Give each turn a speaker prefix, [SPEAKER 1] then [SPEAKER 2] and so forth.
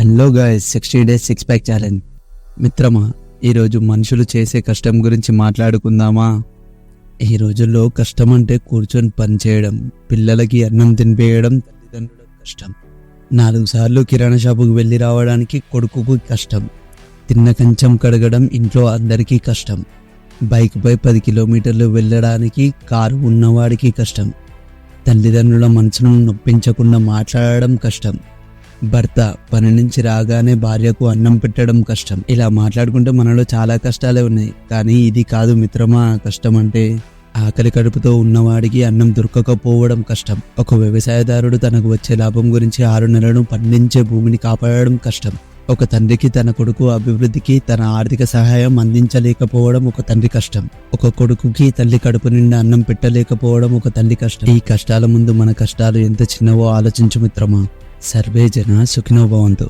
[SPEAKER 1] Hello guys, 60 days 6 pack challenge. మిత్రమా, ఈరోజు మనుషులు చేసే కష్టం గురించి మాట్లాడుకుందామా? ఈ రోజుల్లో కష్టం అంటే కూర్చొని పని చేయడం, పిల్లలకి అన్నం తినిపేయడం తల్లిదండ్రులకు కష్టం. 4 సార్లు కిరాణా షాపుకు వెళ్ళి రావడానికి కొడుకుకు కష్టం. తిన్న కంచం కడగడం ఇంట్లో అందరికీ కష్టం. బైక్పై 10 కిలోమీటర్లు వెళ్ళడానికి కారు ఉన్నవాడికి కష్టం. తల్లిదండ్రుల మనసును నొప్పించకుండా మాట్లాడడం కష్టం. భర్త పని నుంచి రాగానే భార్యకు అన్నం పెట్టడం కష్టం. ఇలా మాట్లాడుకుంటే మనలో చాలా కష్టాలే ఉన్నాయి. కానీ ఇది కాదు మిత్రమా కష్టం అంటే. ఆకలి కడుపుతో ఉన్నవాడికి అన్నం దొరకకపోవడం కష్టం. ఒక వ్యవసాయదారుడు తనకు వచ్చే లాభం గురించి 6 నెలలను పండించే భూమిని కాపాడడం కష్టం. ఒక తండ్రికి తన కొడుకు అభివృద్ధికి తన ఆర్థిక సహాయం అందించలేకపోవడం ఒక తండ్రి కష్టం. ఒక కొడుకుకి తల్లి కడుపు నిండా అన్నం పెట్టలేకపోవడం ఒక తల్లి కష్టం. ఈ కష్టాల ముందు మన కష్టాలు ఎంత చిన్నవో ఆలోచించు మిత్రమా. సర్వే జన సుఖినో భవంతు.